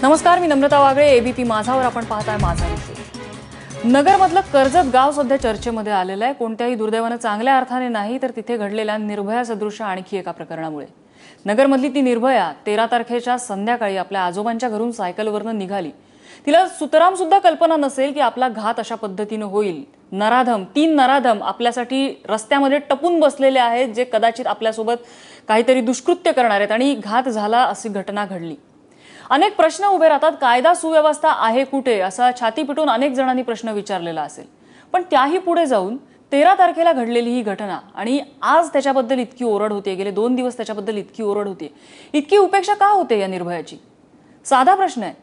नमस्कार, मी नम्रता वागळे. एबीपी माझावर आपण पाहताय माझा विषय. नगरमधलं कर्जत गाव सध्या चर्चेमध्ये आलेलं आहे. कोणत्याही दुर्दैवानं चांगल्या अर्थाने नाही, तर तिथे घडलेल्या निर्भया सदृश आणखी एका प्रकरणामुळे. नगरमधली ती निर्भया 13 तारखेच्या संध्याकाळी आपल्या आजोबांच्या घरून सायकलवरनं निघाली. तिला सुतराम सुद्धा कल्पना नसेल की आपला घात अशा पद्धतीने होईल. तीन नराधम आपल्यासाठी रस्त्यामध्ये टपून बसलेले आहेत, जे कदाचित आपल्यासोबत काहीतरी दुष्कृत्य करणार आहेत आणि घात झाला अशी घटना घडली. अनेक प्रश्न उभे राहतात. कायदा सुव्यवस्था आहे कुठे, असा छाती पिटून अनेक जणांनी प्रश्न विचारलेला असेल. पण त्याही पुढे जाऊन 13 तारखेला घडलेली ही घटना आणि आज त्याच्याबद्दल इतकी ओरड होते, गेले 2 दिवस त्याच्याबद्दल इतकी ओरड होते, इतकी उपेक्षा का होते या निर्भयाची? साधा प्रश्न आहे.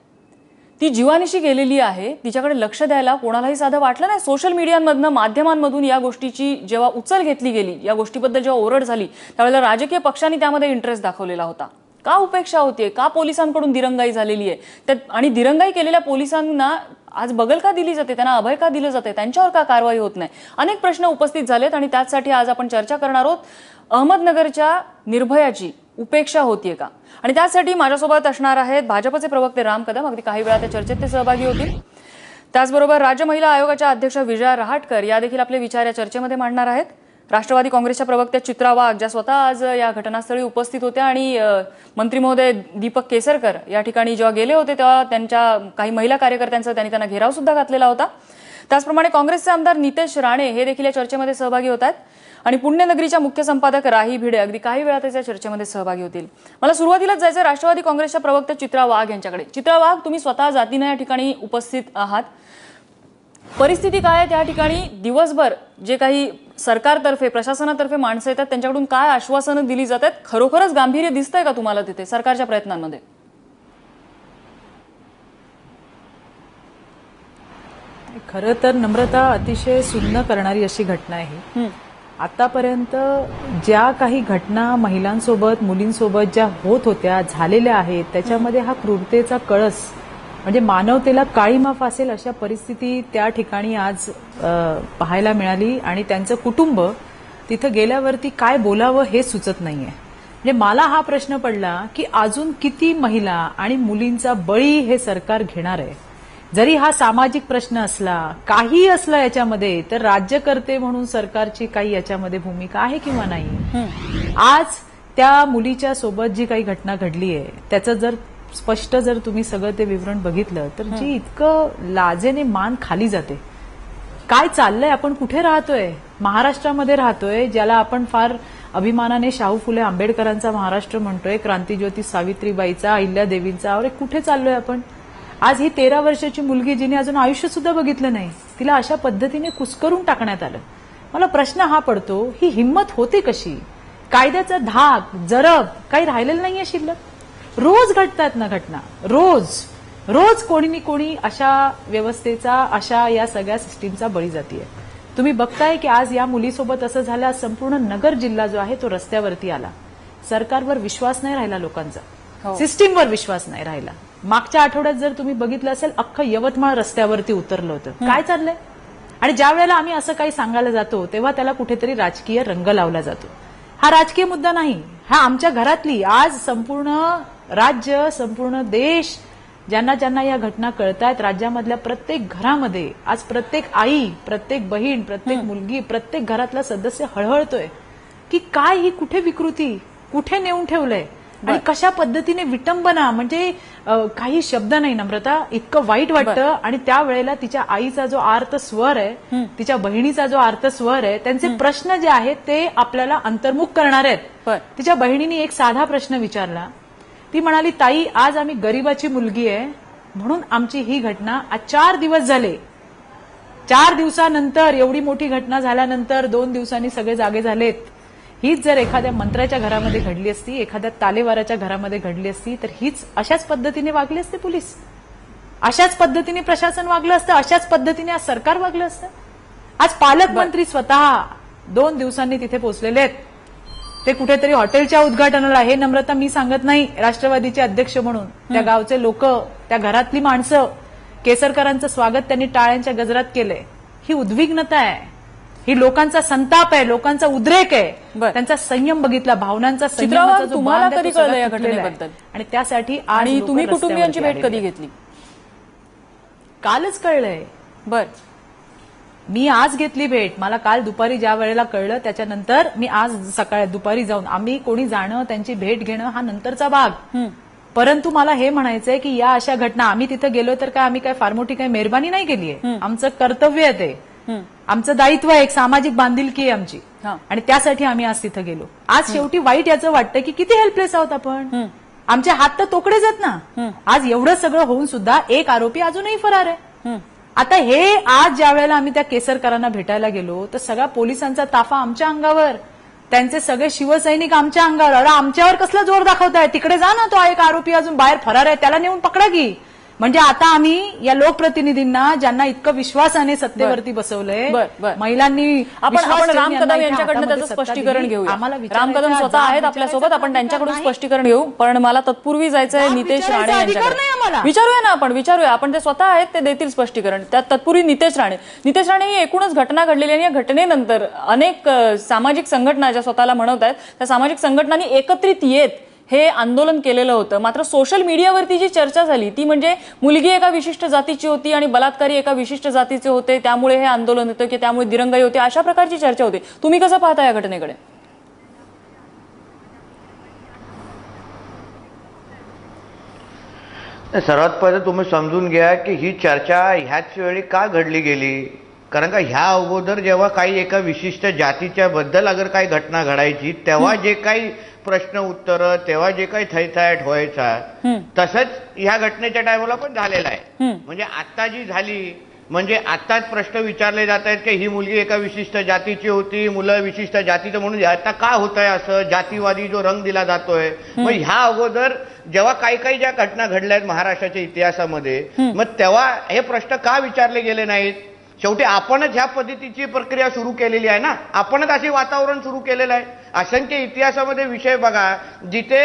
ती जीवानिशी गेलेली आहे, तिच्याकडे लक्ष द्यायला कोणालाही साधं वाटलं नाही. सोशल मीडियामधनं, माध्यमांमधून या गोष्टीची जेव्हा उचल घेतली गेली, या गोष्टीबद्दल जेव्हा ओरड झाली, त्यावेळेला राजकीय पक्षांनी त्यामध्ये इंटरेस्ट दाखवलेला होता. का उपेक्षा होतीये? का पोलिसांकडून दिरंगाई झालेली आहे? आणि दिरंगाई केलेल्या पोलिसांना आज बगल का दिली जाते, त्यांना अभय का दिलं जाते, त्यांच्यावर का कारवाई होत नाही? अनेक प्रश्न उपस्थित झालेत आणि त्यासाठी आज आपण चर्चा करणार आहोत. अहमदनगरच्या निर्भयाची उपेक्षा होतीये का? आणि त्यासाठी माझ्यासोबत असणार आहेत भाजपचे प्रवक्ते राम कदम, अगदी काही वेळा त्या चर्चेत ते सहभागी होतील. त्याचबरोबर राज्य महिला आयोगाच्या अध्यक्ष विजया रहाटकर या देखील आपले विचार या चर्चेमध्ये मांडणार आहेत. राष्ट्रवादी काँग्रेसच्या प्रवक्त्या चित्रा वाघ, ज्या स्वतः आज या घटनास्थळी उपस्थित होत्या आणि मंत्री महोदय दीपक केसरकर या ठिकाणी जेव्हा गेले होते तेव्हा त्यांच्या काही महिला कार्यकर्त्यांचा त्यांना घेराव सुद्धा घातलेला होता. त्याचप्रमाणे काँग्रेसचे आमदार नितेश राणे हे देखील या चर्चेमध्ये सहभागी होत आहेत आणि पुण्यनगरीच्या मुख्य संपादक राही भिडे अगदी काही वेळात या चर्चेमध्ये सहभागी होतील. मला सुरुवातीलाच जायचं राष्ट्रवादी काँग्रेसच्या प्रवक्त्या चित्रा वाघ यांच्याकडे. चित्रा वाघ, तुम्ही स्वतः जातीनं या ठिकाणी उपस्थित आहात. परिस्थिती काय आहे त्या ठिकाणी? दिवसभर जे काही सरकारतर्फे, प्रशासनातर्फे माणसं येतात त्यांच्याकडून काय आश्वासनं दिली जातात? खरोखरच गांभीर्य दिसतंय का तुम्हाला तिथे सरकारच्या प्रयत्नांमध्ये? खरं तर नम्रता, अतिशय सुन्न करणारी अशी घटना आहे. आतापर्यंत ज्या काही घटना महिलांसोबत, मुलींसोबत ज्या होत होत्या, झालेल्या आहेत, त्याच्यामध्ये हा क्रूरतेचा कळस म्हणजे मानवतेला काळीमा फासेल अशा परिस्थिती त्या ठिकाणी आज पाहायला मिळाली आणि त्यांचं कुटुंब तिथं गेल्यावरती काय बोलावं हे सुचत नाहीये. म्हणजे मला हा प्रश्न पडला की अजून किती महिला आणि मुलींचा बळी हे सरकार घेणार आहे? जरी हा सामाजिक प्रश्न असला, काही असला याच्यामध्ये, तर राज्यकर्ते म्हणून सरकारची काही याच्यामध्ये भूमिका आहे किंवा नाही? आज त्या मुलीच्या सोबत जी काही घटना घडली आहे त्याचं जर स्पष्ट जर तुम्ही सगळं ते विवरण बघितलं तर जी इतकं लाजेने मान खाली जाते. काय चाललंय? आपण कुठे राहतोय? महाराष्ट्रामध्ये राहतोय, ज्याला आपण फार अभिमानाने शाहू फुले आंबेडकरांचा महाराष्ट्र म्हणतोय, क्रांतीज्योती सावित्रीबाईचा, अहिल्यादेवींचा. अरे कुठे चाललोय आपण? आज ही 13 वर्षाची मुलगी, जिने अजून आयुष्य सुद्धा बघितलं नाही, तिला अशा पद्धतीने कुस्करून टाकण्यात आलं. मला प्रश्न हा पडतो, ही हिंमत होते कशी? कायद्याचा धाक, जरब काही राहिलेलं नाहीये शिल्लक. रोज घडतात ना घटना, रोज कोणी कोणी अशा व्यवस्थेचा, अशा या सगळ्या सिस्टीमचा बळी जातीये. तुम्ही बघताय की आज या मुलीसोबत असं झालं. आज संपूर्ण नगर जिल्हा जो आहे तो रस्त्यावरती आला. सरकारवर विश्वास नाही राहिला लोकांचा, सिस्टीमवर विश्वास नाही राहिला. मागच्या आठवड्यात जर तुम्ही बघितलं असेल, अख्खं यवतमाळ रस्त्यावरती उतरलं होतं. काय चाललंय? आणि ज्या वेळेला आम्ही असं काही सांगायला जातो तेव्हा त्याला कुठेतरी राजकीय रंग लावला जातो. हा राजकीय मुद्दा नाही, हा आमच्या घरातली, आज संपूर्ण राज्य, संपूर्ण देश, ज्यांना ज्यांना या घटना कळतायत, राज्यामधल्या प्रत्येक घरामध्ये आज प्रत्येक आई, प्रत्येक बहीण, प्रत्येक मुलगी, प्रत्येक घरातला सदस्य हळहळतोय की काय ही कुठे विकृती, कुठे नेऊन ठेवलंय आणि कशा पद्धतीने विटंबना. म्हणजे काही शब्द नाही नम्रता, इतकं वाईट वाटतं. आणि त्यावेळेला तिच्या आईचा जो आर्त स्वर आहे, तिच्या बहिणीचा जो आर्त स्वर आहे, त्यांचे प्रश्न जे आहेत ते आपल्याला अंतर्मुख करणार आहेत. तिच्या बहिणीने एक साधा प्रश्न विचारला. ती म्हणाली, ताई, आज आम्ही गरीबाची मुलगी आहे म्हणून आमची ही घटना, आज 4 दिवस झाले, 4 दिवसानंतर, एवढी मोठी घटना झाल्यानंतर 2 दिवसांनी सगळे जागे झालेत. हीच जर एखाद्या मंत्र्याच्या घरामध्ये घडली असती, एखाद्या तालेवाराच्या घरामध्ये घडली असती, तर हीच अशाच पद्धतीने वागले असते पोलीस, अशाच पद्धतीने प्रशासन वागलं असतं, अशाच पद्धतीने आज सरकार वागलं असतं. आज पालकमंत्री स्वतः 2 दिवसांनी तिथे पोहोचलेले आहेत. ते कुठेतरी हॉटेलच्या उद्घाटनाला, हे नम्रता मी सांगत नाही, राष्ट्रवादीचे अध्यक्ष म्हणून त्या गावचे लोक, त्या घरातली माणसं, केसरकरांचं स्वागत त्यांनी टाळ्यांच्या गजरात केलंय. ही उद्विग्नता आहे, ही लोकांचा संताप आहे, लोकांचा उद्रेक आहे. बरं. त्यांचा संयम बघितला, भावनांचा चित्राबाई, संयमाचा जो तुम्हाला बांध आहे, कधी तो सगळा कळलं या तुटलेला आहे. घटनेबद्दल? आणि त्यासाठी आज आणि लोकं तुम्ही कुटुंबियांची भेट रस्त्यावरती कधी आलेले घेतली? कालच कळलंय. बर मी आज घेतली भेट. मला काल दुपारी ज्या वेळेला कळलं त्याच्यानंतर मी आज सकाळी दुपारी जाऊन, आम्ही कोणी जाणं त्यांची भेट घेणं हा नंतरचा भाग. परंतु मला हे म्हणायचंय की या अशा घटना, आम्ही तिथे गेलो तर काय आम्ही काय फार मोठी काही मेहरबानी नाही केलीये. आमचं कर्तव्य आहे ते, आमचं दायित्व आहे, एक सामाजिक बांधिलकी आहे आमची. आणि त्यासाठी आम्ही आज तिथे गेलो. आज शेवटी वाईट याचं वाटतं की किती हेल्पलेस आहोत आपण. आमचे हात तर तोकडेच आहेत ना. आज एवढं सगळं होऊन सुद्धा एक आरोपी अजूनही फरार आहे. आता हे आज ज्या वेळेला आम्ही त्या केसरकरांना भेटायला गेलो तर सगळा पोलिसांचा ताफा आमच्या अंगावर, त्यांचे सगळे शिवसैनिक आमच्या अंगावर. अरे आमच्यावर कसला जोर दाखवताय, तिकडे जा ना, तो एक आरोपी अजून बाहेर फरार आहे, त्याला नेऊन पकडा की. म्हणजे आता आम्ही या लोकप्रतिनिधींना, ज्यांना इतकं विश्वासाने सत्तेवरती बसवलंय, महिलांनी, आपण राम कदम यांच्याकडनं त्याचं स्पष्टीकरण घेऊया. राम कदम स्वतः आहेत आपल्यासोबत, आपण त्यांच्याकडून स्पष्टीकरण घेऊ. पण मला तत्पूर्वी जायचंय नितेश राणे यांच्याकडे. विचारूया ना, विचारूया. आपण ते स्वतः आहेत, ते देतील स्पष्टीकरण. त्यात तत्पूर्वी नितेश राणे ही एकूणच घटना घडलेली आणि या घटनेनंतर अनेक सामाजिक संघटना ज्या स्वतःला म्हणत आहेत, त्या सामाजिक संघटनांनी एकत्रित येत हे आंदोलन केलेलं होतं. मात्र सोशल मीडियावरती जी चर्चा झाली ती म्हणजे मुलगी एका विशिष्ट जातीची होती आणि बलात्कारी एका विशिष्ट जातीचे होते, त्यामुळे हे आंदोलन होतं, की त्यामुळे दिरंगाई होती, अशा प्रकारची चर्चा होती. तुम्ही कसं पाहता या घटनेकडे? सर्वात पहिले तुम्ही समजून घ्या की ही चर्चा ह्याच वेळी का घडली गेली. कारण का ह्या अगोदर जेव्हा काही एका विशिष्ट जातीच्या बद्दल अगर काही घटना घडायची तेव्हा जे काही प्रश्न उत्तर, तेव्हा जे काही थैथयाट व्हायचा, तसंच ह्या घटनेच्या टायमाला पण झालेला आहे. म्हणजे आता जी झाली, म्हणजे आताच प्रश्न विचारले जात आहेत की ही मुलगी एका विशिष्ट जातीची होती, मुलं विशिष्ट जातीचं, म्हणून आता का होतंय असं जातीवादी जो रंग दिला जातोय. मग ह्या अगोदर जेव्हा काही काही ज्या घटना घडल्या आहेत महाराष्ट्राच्या इतिहासामध्ये, मग तेव्हा हे प्रश्न का विचारले गेले नाहीत. शेवटी आपणच ह्या पद्धतीची प्रक्रिया सुरू केलेली आहे ना, आपणच असे वातावरण सुरू केलेलं आहे. असंख्य इतिहासामध्ये विषय बघा जिथे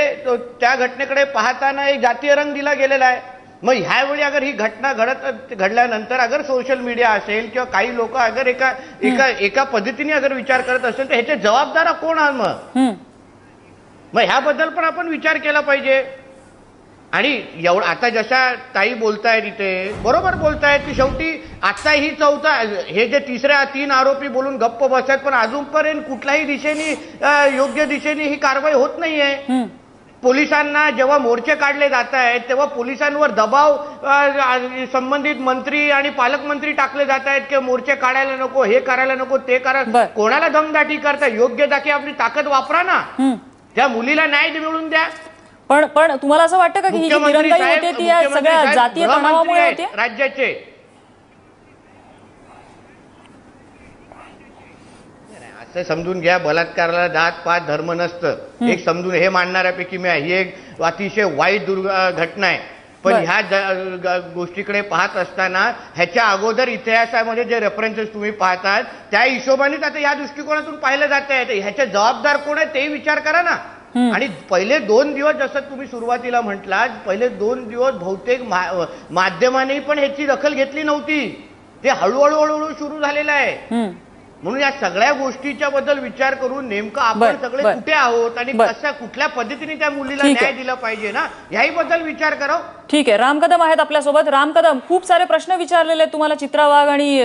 त्या घटनेकडे पाहताना एक जातीय रंग दिला गेलेला आहे. मग ह्यावेळी अगर ही घटना घडल्यानंतर अगर सोशल मीडिया असेल किंवा काही लोक अगर एका पद्धतीने अगर विचार करत असेल तर ह्याचे जबाबदार कोण आहे. मग ह्याबद्दल पण आपण विचार केला पाहिजे. आणि एवढं आता जशा ताई बोलतायत इथे बरोबर बोलतायत की शेवटी आता ही हे जे तिसऱ्या 3 आरोपी बोलून गप्प बसतात, पण अजूनपर्यंत कुठल्याही दिशेने योग्य दिशेने ही कारवाई होत नाहीये. पोलिसांना जेव्हा मोर्चे काढले जात आहेत तेव्हा पोलिसांवर दबाव संबंधित मंत्री आणि पालकमंत्री टाकले जात आहेत की मोर्चे काढायला नको, हे करायला नको, ते करा. कोणाला दमदाटी करता, योग्य जागी आपली ताकद वापरा ना, त्या मुलीला न्याय मिळवून द्या. पण तुम्हाला असं वाटतं का की ही जी दिरंगाई होते ती या सगळ्या जातीय तणावामुळे होते राज्याचे? असं समजून घ्या, बलात्काराला जात-पात धर्म नसतं, एक समजून हे मानणाऱ्यापैकी मी ही एक अतिशय वाईट घटना आहे. पण ह्या गोष्टीकडे पाहत असताना ह्याच्या अगोदर इतिहासामध्ये जे रेफरन्सेस तुम्ही पाहतात त्या हिशोबानेच आता या दृष्टिकोनातून पाहिलं जात आहे. ह्याचे जबाबदार कोण आहे ते विचार करा ना. आणि पहिले 2 दिवस जसं तुम्ही सुरुवातीला म्हटलात, पहिले 2 दिवस बहुतेक माध्यमांनी पण ह्याची दखल घेतली नव्हती. ते हळूहळू सुरू झालेलं आहे. म्हणून या सगळ्या गोष्टीच्या बद्दल विचार करून नेमकं आपण सगळे कुठे आहोत आणि कुठल्या पद्धतीने त्या मुलीला न्याय दिला पाहिजे ना, याही बद्दल विचार करा. ठीक आहे, राम कदम आहेत आपल्यासोबत. राम कदम, खूप सारे प्रश्न विचारलेले आहेत तुम्हाला चित्रा वाघ आणि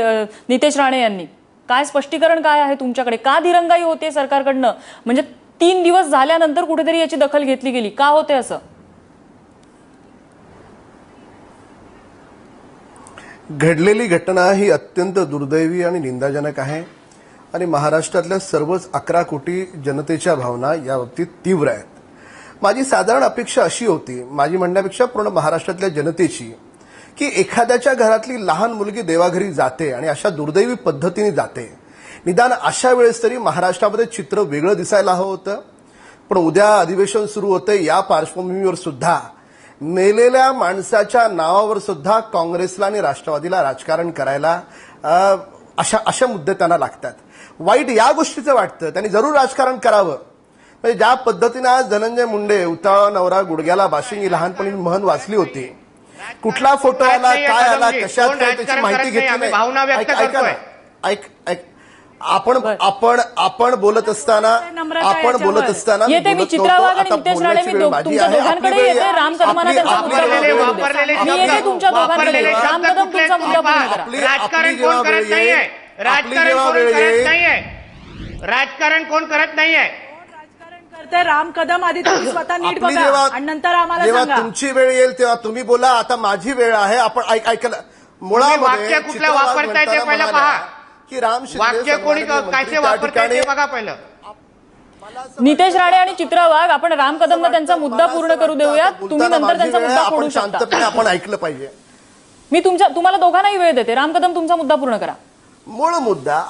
नितेश राणे यांनी. काय स्पष्टीकरण काय आहे तुमच्याकडे? का दिरंगाई होते सरकारकडनं? म्हणजे 3 दिवस झाल्यानंतर कुठेतरी याची दखल घेतली गेली, का होते असं? घडलेली घटना ही अत्यंत दुर्दैवी आणि निंदाजनक आहे आणि महाराष्ट्रातल्या सर्वच 11 कोटी जनतेच्या भावना या बाबतीत तीव्र आहेत. माझी साधारण अपेक्षा अशी होती, माझी म्हणण्यापेक्षा पूर्ण महाराष्ट्रातल्या जनतेची, की एखाद्याच्या घरातली लहान मुलगी देवाघरी जाते आणि अशा दुर्दैवी पद्धतीने जाते, निदान अशा वेळेस तरी महाराष्ट्रामध्ये चित्र वेगळं दिसायला हवं होतं. पण उद्या अधिवेशन सुरू होते, या पार्श्वभूमीवर सुद्धा मेलेल्या माणसाच्या नावावर सुद्धा काँग्रेसला आणि राष्ट्रवादीला राजकारण करायला अशा मुद्दे त्यांना लागतात. वाईट या गोष्टीचं वाटतं, त्यांनी जरूर राजकारण करावं. म्हणजे ज्या पद्धतीने आज धनंजय मुंडे उतावळा नवरा गुडघ्याला बाशिंगी लहानपणी म्हण वाचली होती, कुठला फोटो आला, काय आला, कशात काय, त्याची माहिती घेतली नाही. आपण बोलत असताना येते मी चित्रा वाघ आणि नितेश राणे, मी तुमच्या दोघांकडे येते. राम कदमांना त्यांचा मुद्दा पूर्ण करू द्या. मी येते तुमच्या दोघांकडे. राम कदम तुमचा मुद्दा पूर्ण करा. राजकारण कोण करत नाहीये, राजकारण कोण करत नाहीये, राजकारण कोण करत नाहीये. करते राम कदम. आधी तुम्ही स्वतः नीट बघा आणि नंतर आम्हाला जेव्हा सांगा. तुमची वेळ येईल तेव्हा तुम्ही बोला. आता माझी वेळ आहे. आपण ऐकलं मुळामध्ये वाक्य कुठलं वापरताय ते पहिलं पहा. की राम वाक्य कोणी काय वापरताय ते बघा पहिलं. नितेश राणे आणि चित्रा वाघ, आपण राम कदमला त्यांचा मुद्दा पूर्ण करू देऊया. तुम्ही नंतर त्यांचा मुद्दा फोडू शकता. शांतपणे आपण ऐकलं पाहिजे. मी तुम्हाला दोघांनाही वेळ देते. राम कदम तुमचा मुद्दा पूर्ण करा. मूळ मुद्दा,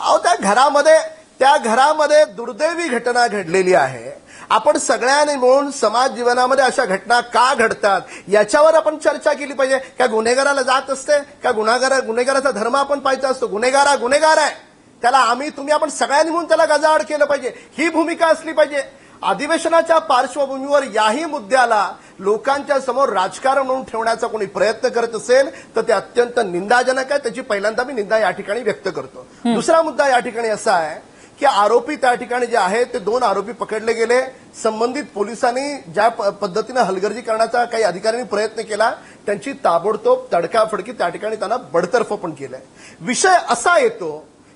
त्या घरामध्ये दुर्दैवी घटना घडलेली आहे. आपण सगळ्यांनी मिळून समाज जीवनामध्ये अशा घटना का घडतात याच्यावर आपण चर्चा केली पाहिजे. का गुन्हेगाराला जात असते का गुन्हेगाराचा धर्म आपण पाहायचा असतो. गुन्हेगार आहे, त्याला तुम्ही आपण सगळ्यांनी मिळून त्याला गजाआड केलं पाहिजे, ही भूमिका असली पाहिजे. अधिवेशनाच्या पार्श्वभूमीवर याही मुद्द्याला लोकांच्या समोर राजकारण म्हणून ठेवण्याचा कोणी प्रयत्न करत असेल तर ते अत्यंत निंदाजनक आहे. त्याची पहिल्यांदा मी निंदा या ठिकाणी व्यक्त करतो. दुसरा मुद्दा या ठिकाणी असा आहे की आरोपी त्या ठिकाणी जे आहेत ते 2 आरोपी पकडले गेले. संबंधित पोलिसांनी ज्या पद्धतीनं हलगर्जी करण्याचा काही अधिकाऱ्यांनी प्रयत्न केला त्यांची ताबडतोब तडकाफडकी त्या ठिकाणी त्यांना बडतर्फ पण केलंय. विषय असा येतो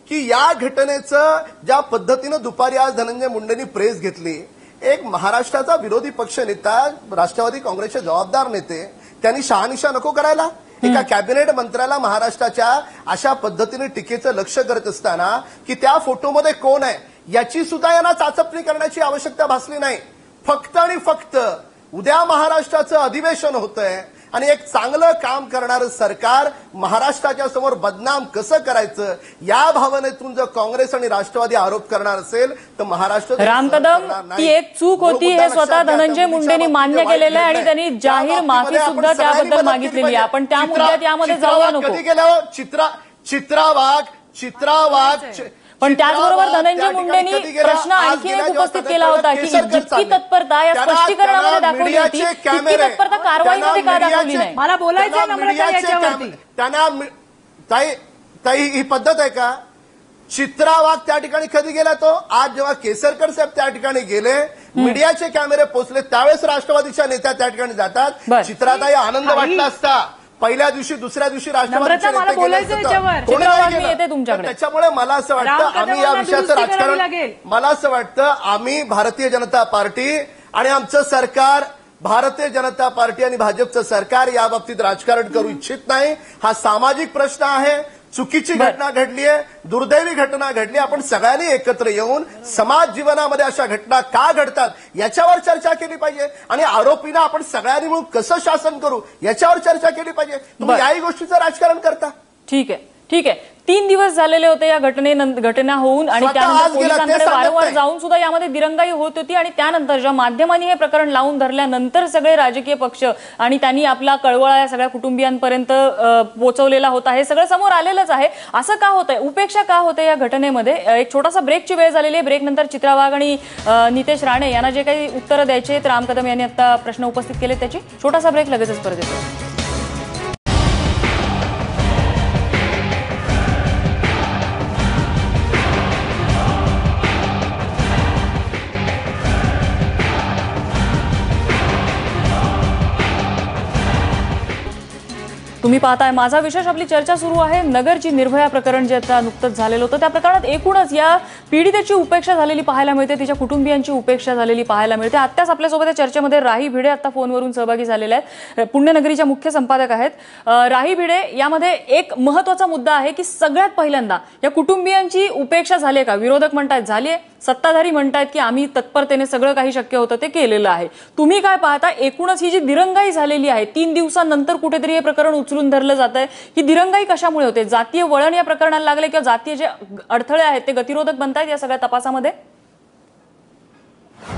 की या घटनेचं ज्या पद्धतीनं दुपारी आज धनंजय मुंडेंनी प्रेस घेतली, एक महाराष्ट्राचा विरोधी पक्ष नेता, राष्ट्रवादी काँग्रेसचे जबाबदार नेते, त्यांनी शहानिशा नको करायला. एका कॅबिनेट मंत्र्याला महाराष्ट्राच्या अशा पद्धतीने टीकेचं लक्ष करत असताना की त्या फोटोमध्ये कोण आहे याची सुद्धा यांना चाचपणी करण्याची आवश्यकता भासली नाही. फक्त आणि फक्त उद्या महाराष्ट्राचं अधिवेशन होतंय आणि एक चांगलं काम करणारं सरकार महाराष्ट्राच्या समोर बदनाम कसं करायचं या भावनेतून जर काँग्रेस आणि राष्ट्रवादी आरोप करणार असेल तर महाराष्ट्र राम कदम, ती एक चूक होती हे स्वतः धनंजय मुंडेंनी मान्य केलेलं आहे आणि त्यांनी जाहीर माफी सुद्धा त्याबद्दल मागितलेली आहे. आपण त्या मुद्द्यात यामध्ये जाऊया नको. कधी गेलो चित्रा वाघ पण त्याचबरोबर धनंजय मुंडेंनी प्रश्न आणखी एक उपस्थित केला होता की जितकी तत्परता या स्पष्टीकरणामध्ये दाखवली होती तितकी तत्परता कारवाईमध्ये का दाखवली नाही. मला बोलायचं नम्रता याच्यावरती. त्यांना ताई ही पद्धत आहे का. चित्रा वाघ त्या ठिकाणी कधी गेला तो आज जेव्हा केसरकर साहेब त्या ठिकाणी गेले, मीडियाचे कॅमेरे पोहोचले त्यावेळेस राष्ट्रवादीच्या नेत्या त्या ठिकाणी जातात. चित्राताई आनंद वाटला असता. पहिल्या दिवशी दुसऱ्या दिवशी राष्ट्रवादीचे नेते तुमच्याकडे. त्याच्यामुळे मला असं वाटतं आम्ही या विषयाचं राजकारण, मला असं वाटतं आम्ही भारतीय जनता पार्टी आणि आमचं सरकार, भारतीय जनता पार्टी आणि भाजपचं सरकार या बाबतीत राजकारण करू इच्छित नाही. हा सामाजिक प्रश्न आहे. चुकीची घटना घडली आहे, दुर्दैवी घटना घडली. आपण सगळ्यांनी एकत्र येऊन समाज जीवनामध्ये अशा घटना का घडतात याच्यावर चर्चा केली पाहिजे आणि आरोपींना आपण सगळ्यांनी मिळून कसं शासन करू याच्यावर चर्चा केली पाहिजे. तुम्ही याही गोष्टीचं राजकारण करता. ठीक आहे. 3 दिवस झालेले होते या घटना होऊन आणि त्यानंतर पोलिसांकडे वारंवार जाऊन सुद्धा यामध्ये दिरंगाई होत होती आणि त्यानंतर ज्या माध्यमांनी हे प्रकरण लावून धरल्यानंतर सगळे राजकीय पक्ष आणि त्यांनी आपला कळवळा या सगळ्या कुटुंबियांपर्यंत पोहोचवलेला होता. हे सगळं समोर आलेलंच आहे. असं का होतंय, उपेक्षा का होते या घटनेमध्ये. एक छोटासा ब्रेकची वेळ झालेली आहे. ब्रेक नंतर चित्रा वाघ आणि नितेश राणे यांना जे काही उत्तरं द्यायचे आहेत, राम कदम यांनी आता प्रश्न उपस्थित केले त्याची छोटासा ब्रेक, लगेचच परत येतो. तुम्ही पाहताय माझा विशेष. आपली चर्चा सुरू आहे. नगरची निर्भया प्रकरण जे आता नुकतंच झालेलं होतं त्या प्रकरणात एकूणच या पीडितेची उपेक्षा झालेली पाहायला मिळते, तिच्या कुटुंबियांची उपेक्षा झालेली पाहायला मिळते. आत्ताच आपल्यासोबत या चर्चेमध्ये राही भिडे आता फोनवरून सहभागी झालेले आहेत. पुण्यनगरीच्या मुख्य संपादक आहेत. राही भिडे, यामध्ये एक महत्वाचा मुद्दा आहे की सगळ्यात पहिल्यांदा या कुटुंबियांची उपेक्षा झाली आहे का. विरोधक म्हणतायत झाली आहे, सत्ताधारी म्हणतायत की आम्ही तत्परतेने सगळं काही शक्य होतं ते केलेलं आहे. तुम्ही काय पाहता, एकूणच ही जी दिरंगाई झालेली आहे 3 दिवसांनंतर कुठेतरी हे प्रकरण उचलून धरलं जात आहे, ही दिरंगाई कशामुळे होते. जातीय वळण या प्रकरणाला लागले किंवा जातीय जे अडथळे आहेत ते गतिरोधक बनतायत या सगळ्या तपासामध्ये.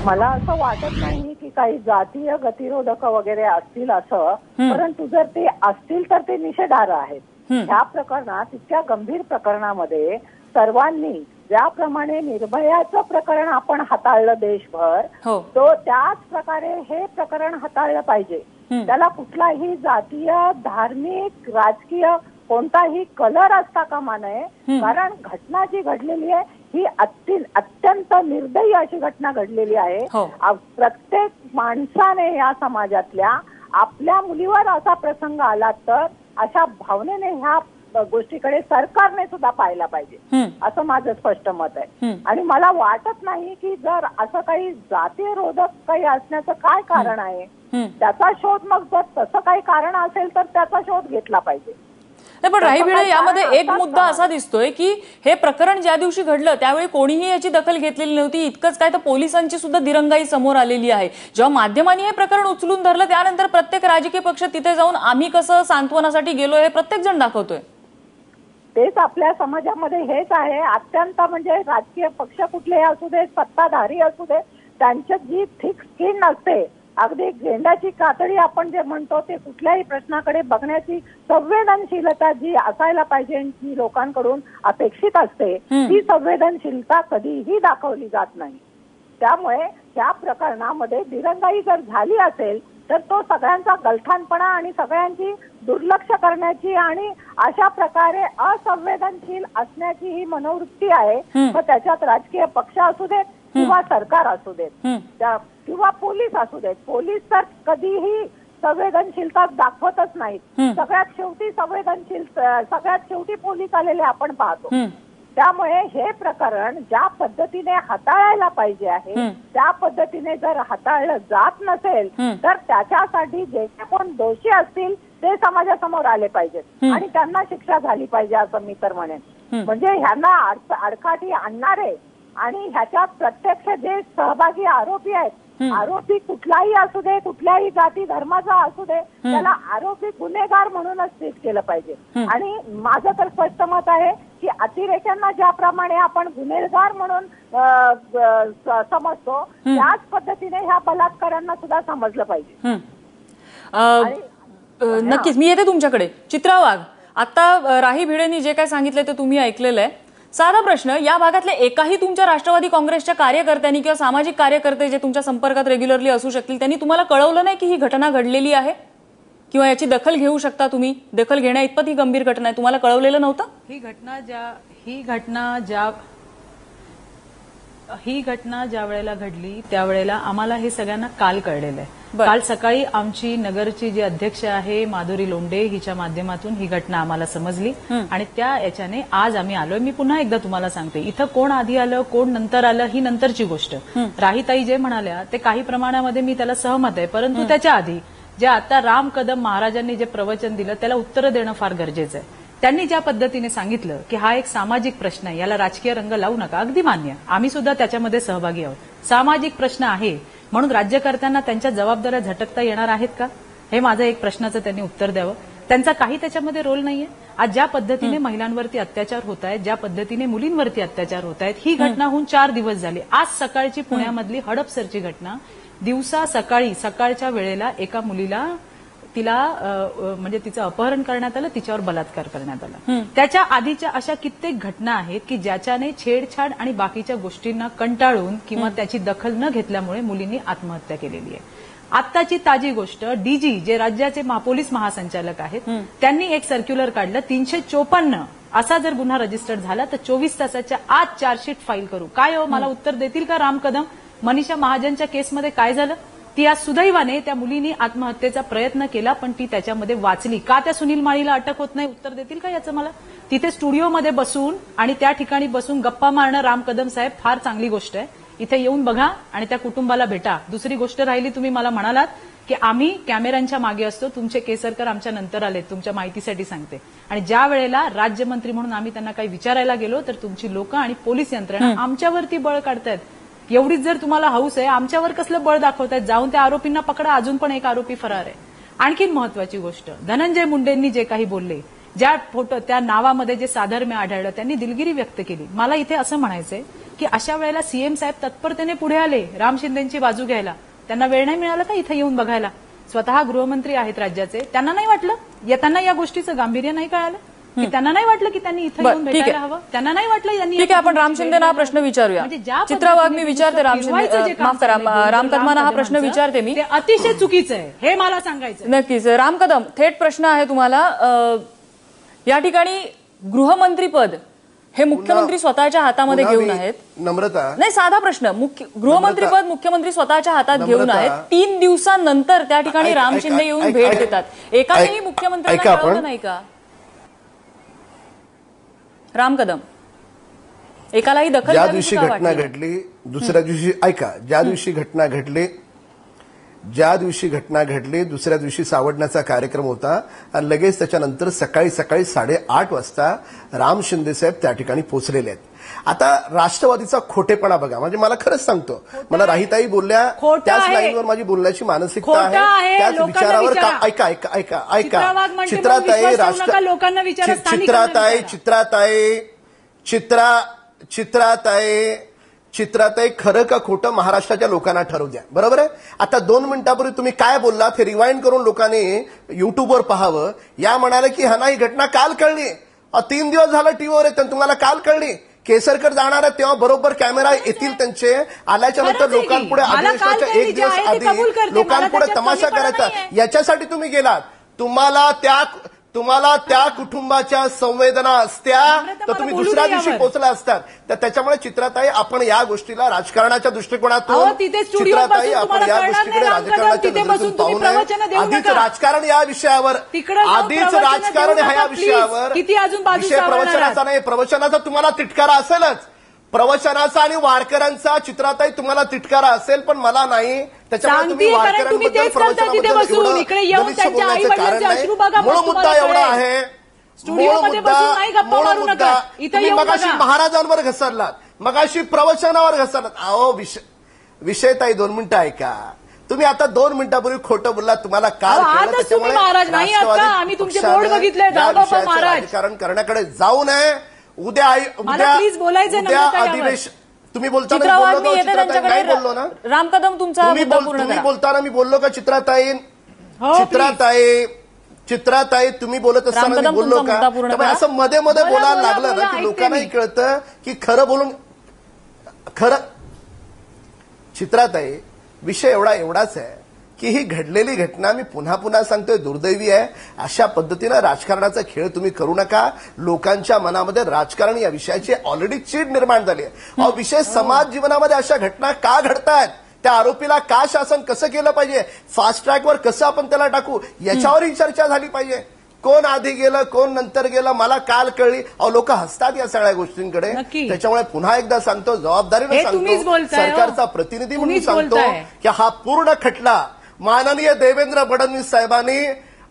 मला असं वाटत नाही की काही जातीय गतिरोधक वगैरे असतील असं, परंतु जर ते असतील तर ते निषेधार्ह आहेत. ह्या प्रकरणात, इतक्या गंभीर प्रकरणामध्ये सर्वांनी ज्याप्रमाणे निर्भयाचं प्रकरण आपण हाताळलं देशभर, तो त्याच प्रकारे हे प्रकरण हाताळलं पाहिजे. त्याला कुठलाही जातीय, धार्मिक, राजकीय कोणताही कलर असता कामा नये. कारण घटना जी घडलेली आहे ही अत्यंत निर्दयी अशी घटना घडलेली आहे. हो. प्रत्येक माणसाने या समाजातल्या आपल्या मुलीवर असा प्रसंग आला तर अशा भावनेने ह्या गोष्टीकडे सरकारने सुद्धा पाहायला पाहिजे, असं माझं स्पष्ट मत आहे. आणि मला वाटत नाही की जर असं काही जातीयरोधक काही असण्याचं काय कारण आहे, त्याचा शोध, मग जर तसं काही कारण असेल तर त्याचा शोध घेतला पाहिजे. पण राही भिडे, यामध्ये एक मुद्दा असा दिसतोय की हे प्रकरण ज्या दिवशी घडलं त्यावेळी कोणीही याची दखल घेतलेली नव्हती. इतकंच काय तर पोलिसांची सुद्धा दिरंगाई समोर आलेली आहे. जेव्हा माध्यमांनी हे प्रकरण उचलून धरलं त्यानंतर प्रत्येक राजकीय पक्ष तिथे जाऊन आम्ही कसं सांत्वनासाठी गेलो हे प्रत्येक जण दाखवतोय. तेच आपल्या समाजामध्ये हेच आहे. अत्यंत म्हणजे राजकीय पक्ष कुठलेही असू दे, सत्ताधारी असू दे, त्यांच्यात जी थिक स्किन असते, अगदी गेंडाची कातडी आपण जे म्हणतो, ते कुठल्याही प्रश्नाकडे बघण्याची संवेदनशीलता जी असायला पाहिजे, जी लोकांकडून अपेक्षित असते, ती संवेदनशीलता कधीही दाखवली जात नाही. त्यामुळे त्या प्रकरणामध्ये दिरंगाई जर झाली असेल तर तो सगळ्यांचा गलथानपणा आणि सगळ्यांची दुर्लक्ष करण्याची आणि अशा प्रकारे असंवेदनशील असण्याची ही मनोवृत्ती आहे. मग त्याच्यात राजकीय पक्ष असू देत किंवा सरकार असू देत किंवा पोलीस असू देत. पोलीस तर कधीही संवेदनशीलता दाखवतच नाहीत. सगळ्यात शेवटी पोलीस आलेले आपण पाहतो. त्यामुळे हे प्रकरण ज्या पद्धतीने हाताळायला पाहिजे आहे त्या पद्धतीने जर हाताळलं जात नसेल तर त्याच्यासाठी जे कोण दोषी असतील ते समाजासमोर आले पाहिजेत आणि त्यांना शिक्षा झाली पाहिजे, असं मी तर म्हणेन. म्हणजे ह्यांना आडकाठी आणणारे आणि ह्याच्यात प्रत्यक्ष जे सहभागी आरोपी आहेत, आरोपी कुठलाही असू दे, कुठल्याही जाती धर्माचा असू दे, त्याला आरोपी गुन्हेगार म्हणूनच ट्रीट केलं पाहिजे. आणि माझं तर स्पष्ट मत आहे की अतिरेक्यांना ज्याप्रमाणे आपण गुन्हेगार म्हणून समजतो त्याच पद्धतीने ह्या बलात्कारांना सुद्धा समजलं पाहिजे. नक्कीच मी येते तुमच्याकडे. चित्रा वाघ, आता राही भिडेंनी जे काय सांगितलं ते तुम्ही ऐकलेलं आहे. साधा प्रश्न, या भागातल्या एकाही तुमच्या राष्ट्रवादी काँग्रेसच्या कार्यकर्त्यांनी किंवा सामाजिक कार्यकर्ते जे तुमच्या संपर्कात रेग्युलरली असू शकतील त्यांनी तुम्हाला कळवलं नाही की ही घटना घडलेली आहे किंवा याची दखल घेऊ शकता तुम्ही? दखल घेण्या इतपत ही गंभीर घटना आहे, तुम्हाला कळवलेलं नव्हतं? ही घटना ज्या वेळेला घडली त्यावेळेला आम्हाला हे सगळ्यांना काल कळलेलं आहे. काल सकाळी आमची नगरची जी अध्यक्ष आहे माधुरी लोंढे हिच्या माध्यमातून ही घटना आम्हाला समजली आणि त्या याच्याने आज आम्ही आलोय. मी पुन्हा एकदा तुम्हाला सांगते, इथं कोण आधी आलं कोण नंतर आलं ही नंतरची गोष्ट. राहीताई जे म्हणाल्या ते काही प्रमाणामध्ये मी त्याला सहमत आहे, परंतु त्याच्या आधी जे आता राम कदम महाराजांनी जे प्रवचन दिलं त्याला उत्तरं देणं फार गरजेचं आहे. त्यांनी ज्या पद्धतीने सांगितलं की हा एक सामाजिक प्रश्न आहे, याला राजकीय रंग लावू नका, अगदी मान्य, आम्ही सुद्धा त्याच्यामध्ये सहभागी आहोत. सामाजिक प्रश्न आहे म्हणून राज्यकर्त्यांना त्यांच्या जबाबदाऱ्या झटकता येणार आहेत का, हे माझं एक प्रश्नाचं त्यांनी उत्तर द्यावं. त्यांचा काही त्याच्यामध्ये रोल नाहीये. आज ज्या पद्धतीने महिलांवरती अत्याचार होत आहेत, ज्या पद्धतीने मुलींवरती अत्याचार होत आहेत, ही घटना होऊन 4 दिवस झाले. आज सकाळची पुण्यामधली हडपसरची घटना, दिवसा सकाळच्या वेळेला एका मुलीला म्हणजे तिचं अपहरण करण्यात आलं, तिच्यावर बलात्कार करण्यात आला. त्याच्या आधीच्या अशा कित्येक घटना आहेत की ज्याच्याने छेडछाड आणि बाकीच्या गोष्टींना कंटाळून किंवा त्याची दखल न घेतल्यामुळे मुलींनी आत्महत्या केलेली आहे. आत्ताची ताजी गोष्ट, डीजी जे राज्याचे पोलीस महासंचालक आहेत त्यांनी एक सर्क्युलर काढलं, 354 असा जर गुन्हा रजिस्टर झाला तर 24 तासाच्या आत चार्जशीट फाईल करू. काय हो, मला उत्तर देतील का राम कदम? मनीषा महाजनच्या केसमध्ये काय झालं? ती आज सुदैवाने त्या मुलीने आत्महत्येचा प्रयत्न केला पण ती त्याच्यामध्ये वाचली. का त्या सुनील माळीला अटक होत नाही? उत्तर देतील का याचं मला? तिथे स्टुडिओमध्ये बसून आणि त्या ठिकाणी बसून गप्पा मारणं राम कदम साहेब फार चांगली गोष्ट आहे. इथे येऊन बघा आणि त्या कुटुंबाला भेटा. दुसरी गोष्ट राहिली, तुम्ही मला म्हणालात की आम्ही कॅमेऱ्यांच्या मागे असतो, तुमचे केसरकर आमच्या नंतर आले, तुमच्या माहितीसाठी सांगते. आणि ज्या वेळेला राज्यमंत्री म्हणून आम्ही त्यांना काही विचारायला गेलो तर तुमची लोक आणि पोलीस यंत्रणा आमच्यावरती बळ काढतायत. एवढीच जर तुम्हाला हौस आहे, आमच्यावर कसलं बळ दाखवतायत? जाऊन त्या आरोपींना पकडा. अजून पण एक आरोपी फरार आहे. आणखीन महत्वाची गोष्ट, धनंजय मुंडेंनी जे काही बोलले, ज्या फोटो त्या नावामध्ये जे साधर्म्य आढळलं, त्यांनी दिलगिरी व्यक्त केली. मला इथे असं म्हणायचंय की अशा वेळेला सीएम साहेब तत्परतेने पुढे आले राम शिंदेची बाजू घ्यायला. त्यांना वेळ नाही मिळाला का इथे येऊन बघायला? स्वतः गृहमंत्री आहेत राज्याचे, त्यांना नाही वाटलं? त्यांना या गोष्टीचं गांभीर्य नाही कळालं की त्यांना नाही वाटलं की त्यांनी इथे येऊन भेटायला हवं? त्यांना नाही वाटलं यांनी? ठीक आहे, आपण राम शिंदेना हा प्रश्न विचारूया. चित्रा वाघ, मी विचारते राम शिंदे, माफ करा, राम कदमांना हा प्रश्न विचारते मी. ते अतिशय चुकीचं आहे हे मला सांगायचं. नक्कीच. राम कदम, थेट प्रश्न आहे तुम्हाला. या ठिकाणी गृहमंत्रीपद हे मुख्यमंत्री स्वतःच्या हातामध्ये घेऊन आहेत. नम्रता, नाही, साधा प्रश्न. गृहमंत्रीपद मुख्यमंत्री स्वतःच्या हातात घेऊन आहेत. 3 दिवसांनंतर त्या ठिकाणी राम शिंदे येऊन भेट देतात. एकानेही मुख्यमंत्र्यांना कळवलं नाही का? राम कदम, एकालाही दखल ज्या घ्यावी दिवशी का घटना वाटली? घडली दुसऱ्या दिवशी ऐका, ज्या दिवशी घटना घडली दुसऱ्या दिवशी सावडण्याचा कार्यक्रम होता आणि लगेच त्याच्यानंतर सकाळी 8:30 वाजता राम शिंदे साहेब त्या ठिकाणी पोहोचलेले आहेत. आता राष्ट्रवादीचा खोटेपणा बघा, म्हणजे मला खरंच सांगतो, मला राहीताई बोलल्या त्याच लाईनवर माझी बोलण्याची मानसिकता आहे, त्याच विचारावर ऐका चित्राताई खरं का खोटं महाराष्ट्राच्या लोकांना ठरवू द्या. बरोबर आहे. आता 2 मिनिटापूर्वी तुम्ही काय बोललात हे रिवाइंड करून लोकांनी युट्यूबवर पाहावं. या म्हणाले की हा नाही घटना काल कळली, 3 दिवस झालं टीव्हीवर येतं, तुम्हाला काल कळली. केसरकर जाणार आहे तेव्हा बरोबर कॅमेरा येतील त्यांचे, आल्याच्या नंतर लोकांपुढे अधिवेशनाच्या 1 दिवस आधी लोकांपुढे तमाशा करायचा, याच्यासाठी तुम्ही गेलात. तुम्हाला त्या कुटुंबाच्या संवेदना असत्या तर तुम्ही दुसऱ्या दिवशी पोहोचला असतात. तर त्याच्यामुळे चित्राताई आपण या गोष्टीला राजकारणाच्या दृष्टिकोनातून चित्राताई आपण या गोष्टीकडे राजकारणाच्या दृष्टीतून पाहू नये. आधीच राजकारण या विषयावर विषय प्रवचनाचा नाही, प्रवचनाचा तुम्हाला तिटकारा असेलच, प्रवचनाचा आणि वारकऱ्यांचा चित्राताई तुम्हाला तिटकारा असेल, पण मला नाही. त्याच्यामुळे तुम्ही वारकऱ्यांबद्दल प्रवचनाबद्दल बोलण्याचं कारण नाही. मूळ मुद्दा एवढा आहे, तुम्ही मगाशी महाराजांवर घसरलात, मगाशी प्रवचनावर घसरलात. अहो विषय ताई 2 मिनिटं ऐका. तुम्ही आता 2 मिनिटापूर्वी खोटं बोललात, तुम्हाला काल कळलं. त्याच्यामुळे राजकारण करण्याकडे जाऊ नये. उद्या अधिवेशन तुम्ही बोलताना बोललो ना राम कदम, तुमचा तुम्ही बोलताना मी बोललो का चित्राताई तुम्ही बोलत असताना मी बोललो का? असं मध्ये बोलायला लागलं ना की लोकांनाही कळतं की खरं चित्राताई विषय एवढाच आहे की ही घडलेली घटना मी पुन्हा सांगतोय दुर्दैवी आहे. अशा पद्धतीनं राजकारणाचा खेळ तुम्ही करू नका. लोकांच्या मनामध्ये राजकारण या विषयाची ऑलरेडी चीड निर्माण झाली आहे. विषय समाज जीवनामध्ये अशा घटना का घडतायत, त्या आरोपीला का शासन कसं केलं पाहिजे, फास्ट ट्रॅकवर कसं आपण त्याला टाकू, याच्यावरही चर्चा झाली पाहिजे. कोण आधी गेलं कोण नंतर गेलं मला काल कळली. लोक हसतात या सगळ्या गोष्टींकडे. त्याच्यामुळे पुन्हा एकदा सांगतो, जबाबदारीने सांगतो, सरकारचा प्रतिनिधी म्हणून सांगतो की हा पूर्ण खटला माननीय देवेंद्र फडणवीस साहेबांनी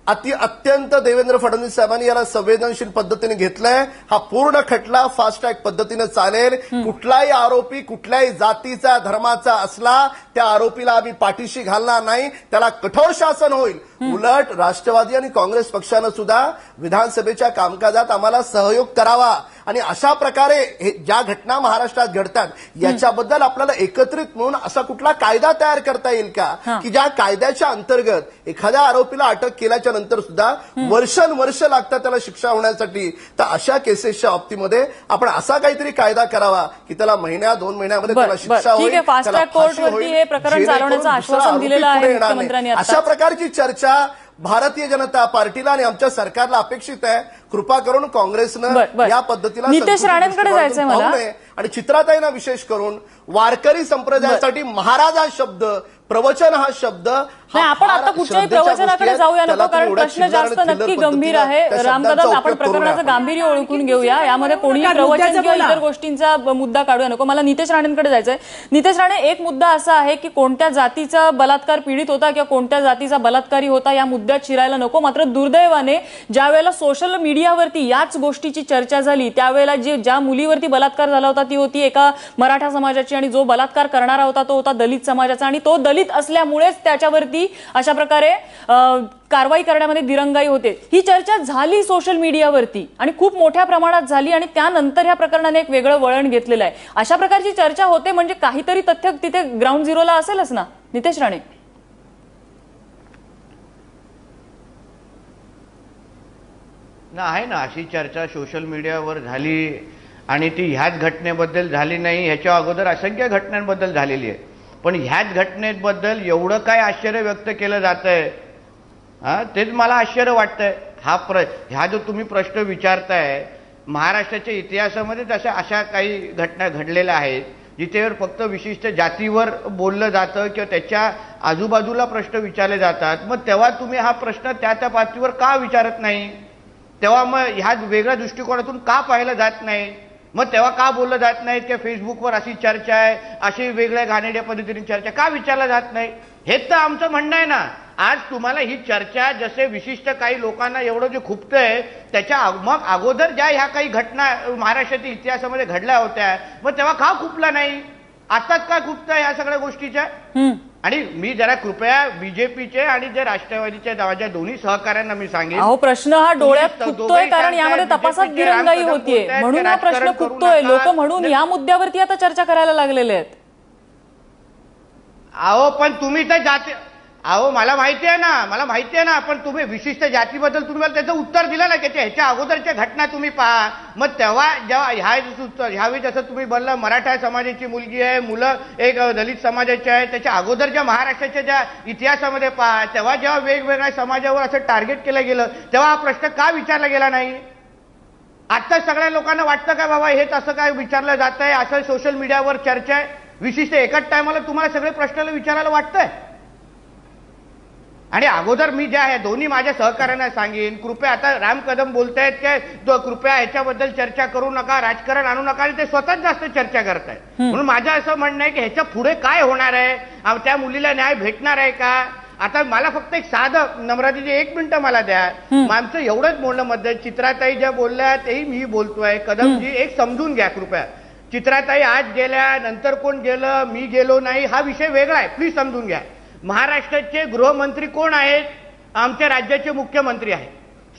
अत्यंत देवेंद्र फडणवीस साहेबांनी याला संवेदनशील पद्धतीने घेतलंय. हा पूर्ण खटला फास्ट ट्रॅक पद्धतीने चालेल. कुठलाही आरोपी कुठल्याही जातीचा धर्माचा असला त्या आरोपीला आम्ही पाठीशी घालणार नाही, त्याला कठोर शासन होईल. उलट राष्ट्रवादी आणि काँग्रेस पक्षानं सुद्धा विधानसभेच्या कामकाजात आम्हाला सहयोग करावा आणि अशा प्रकारे ज्या घटना महाराष्ट्रात घडतात याच्याबद्दल आपल्याला एकत्रित म्हणून असा कुठला कायदा तयार करता येईल का की ज्या कायद्याच्या अंतर्गत एखाद्या आरोपीला अटक केल्याच्या नंतर सुद्धा वर्ष लागतात त्याला शिक्षा होण्यासाठी. तर अशा केसेसच्या बाबतीमध्ये आपण असा काहीतरी कायदा करावा की त्याला 1-2 महिन्यामध्ये त्याला शिक्षा होईल, फास्ट ट्रॅक कोर्टवरती हे प्रकरण चालवण्याचं आश्वासन दिलेलं आहे मुख्यमंत्र्यांनी. अशा प्रकारची चर्चा भारतीय जनता पार्टीला आणि आमच्या सरकारला अपेक्षित आहे. कृपा करून काँग्रेसनं या पद्धतीला नितेश राणेंकडे जायचंय मला. आणि चित्राताईंना विशेष करून वारकरी संप्रदायासाठी महाराज हा शब्द, प्रवचन हा शब्द, आपण आता कुठच्याही प्रवचनाकडे जाऊया नको, कारण प्रश्न जास्त नक्की गंभीर आहे. राम कदम, आपण प्रकरणाचं गांभीर्य ओळखून घेऊया. यामध्ये कोणीही प्रवचन किंवा इतर गोष्टींचा मुद्दा काढूया नको. मला नितेश राणेंकडे जायचंय. नितेश राणे, एक मुद्दा असा आहे की कोणत्या जातीचा बलात्कार पीडित होता किंवा कोणत्या जातीचा बलात्कारी होता या मुद्द्यात शिरायला नको. मात्र दुर्दैवाने ज्या वेळेला सोशल मीडियावरती याच गोष्टीची चर्चा झाली त्यावेळेला ज्या मुलीवरती बलात्कार झाला होता ती होती एका मराठा समाजाची आणि जो बलात्कार करणारा होता तो होता दलित समाजाचा आणि तो दलित असल्यामुळेच त्याच्यावरती अशा प्रकारे कारवाई करण्यामध्ये दिरंगाई होते. ही चर्चा झाली सोशल मीडियावरती आणि खूप मोठ्या प्रमाणात झाली आणि त्यानंतर ह्या प्रकरणाने एक वेगळं वळण घेतलेलं आहे. अशा प्रकारची चर्चा होते म्हणजे काहीतरी तथ्य तिथे ग्राउंड झिरोला असेलच ना नितेश राणे? आहे ना, अशी चर्चा सोशल मीडियावर झाली आणि ती ह्याच घटनेबद्दल झाली नाही, ह्याच्या अगोदर असंख्य घटनांबद्दल झालेली आहे. पण ह्याच घटनेबद्दल एवढं काय आश्चर्य व्यक्त केलं जातंय तेच मला आश्चर्य वाटतंय. हा जो तुम्ही प्रश्न विचारताय महाराष्ट्राच्या इतिहासामध्ये तशा अशा काही घटना घडलेल्या आहेत जिथे फक्त विशिष्ट जातीवर बोललं जातं किंवा त्याच्या आजूबाजूला प्रश्न विचारले जातात. मग तेव्हा तुम्ही हा प्रश्न त्या पातळीवर का विचारत नाही? तेव्हा मग ह्या वेगळ्या दृष्टिकोनातून का पाहिलं जात नाही? मग तेव्हा का बोललं जात नाही की फेसबुकवर अशी चर्चा आहे, अशी वेगळ्या घाणेरड्या पद्धतीने चर्चा का विचारलं जात नाही? हेच तर आमचं म्हणणं आहे ना. आज तुम्हाला ही चर्चा जसे विशिष्ट काही लोकांना एवढं जे खुपतंय त्याच्या मग अगोदर ज्या ह्या काही घटना महाराष्ट्राच्या इतिहासामध्ये घडल्या होत्या मग तेव्हा का खुपला नाही? आताच का खुपतंय या सगळ्या गोष्टीच्या? आणि मी जरा कृपया बीजेपीचे आणि जे राष्ट्रवादीचे माझ्या दोन्ही सहकाऱ्यांना मी सांगेन, अहो प्रश्न हा डोळ्यात फुटतोय कारण यामध्ये तपासात दिरंगाई होतीये म्हणून हा प्रश्न फुटतोय. लोक म्हणून या मुद्द्यावरती आता चर्चा करायला लागलेले आहेत. अहो पण तुम्ही तर जाती, अहो मला माहिती आहे ना, पण तुम्ही विशिष्ट जातीबद्दल तुम्ही मला त्याचं उत्तर दिलं ना की ह्याच्या अगोदरच्या घटना तुम्ही पहा. मग तेव्हा जेव्हा ह्यावेळी जसं तुम्ही बोलला मराठा समाजाची मुलगी आहे, मुलं एक दलित समाजाचे आहे, त्याच्या अगोदर ज्या महाराष्ट्राच्या ज्या इतिहासामध्ये पहा तेव्हा जेव्हा वेगवेगळ्या समाजावर असं टार्गेट केलं गेलं तेव्हा हा प्रश्न का विचारला गेला नाही? आता सगळ्या लोकांना वाटतं का बाबा हेच असं काय विचारलं जात आहे, असं सोशल मीडियावर चर्चा आहे? विशिष्ट एकाच टायमाला तुम्हाला सगळे प्रश्नाला विचारायला वाटतंय? आणि अगोदर मी ज्या आहे दोन्ही माझ्या सहकार्यांना सांगेन, कृपया आता राम कदम बोलतायत की कृपया ह्याच्याबद्दल चर्चा करू नका, राजकारण आणू नका, आणि ते स्वतःच जास्त चर्चा करतायत. म्हणून माझं असं म्हणणं आहे की ह्याच्या पुढे काय होणार आहे? त्या मुलीला न्याय भेटणार आहे का? आता मला फक्त एक साधं नम्रताजी 1 मिनिटं मला द्या. आमचं एवढंच बोलणं मध्ये चित्राताई ज्या बोलल्या तेही मी बोलतोय. कदमजी एक समजून घ्या कृपया. चित्राताई आज गेल्या, नंतर कोण गेलं, मी गेलो नाही, हा विषय वेगळा आहे, प्लीज समजून घ्या. महाराष्ट्राचे गृहमंत्री कोण आहेत? आमच्या राज्याचे मुख्यमंत्री आहेत.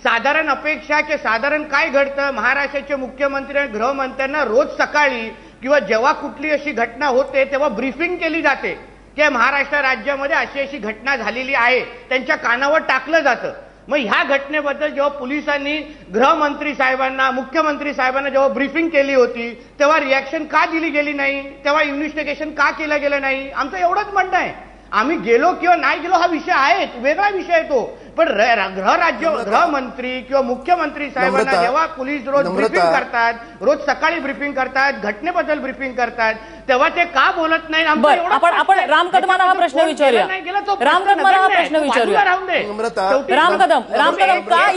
साधारण अपेक्षा की साधारण काय घडतं? महाराष्ट्राचे मुख्यमंत्री आणि गृहमंत्र्यांना रोज सकाळी किंवा जेव्हा कुठली अशी घटना होते तेव्हा ब्रीफिंग केली जाते की महाराष्ट्र राज्यामध्ये अशी अशी घटना झालेली आहे, त्यांच्या कानावर टाकलं जातं. मग ह्या घटनेबद्दल जेव्हा पोलिसांनी गृहमंत्री साहेबांना, मुख्यमंत्री साहेबांना जेव्हा ब्रीफिंग केली होती तेव्हा रिॲक्शन का दिली गेली नाही? तेव्हा इन्व्हेस्टिगेशन का केलं गेलं नाही? आमचं एवढंच म्हणणं आहे. आम्ही गेलो किंवा नाही गेलो हा विषय आहे, वेगळा विषय आहे तो. पण गृहमंत्री किंवा मुख्यमंत्री साहेबांना जेव्हा पोलीस रोज ब्रीफिंग करतात, रोज सकाळी ब्रीफिंग करतात, घटनेबद्दल ब्रीफिंग करतात, तेव्हा ते का बोलत नाही? आपण राम कदमांना हा प्रश्न विचारूया. राम कदम का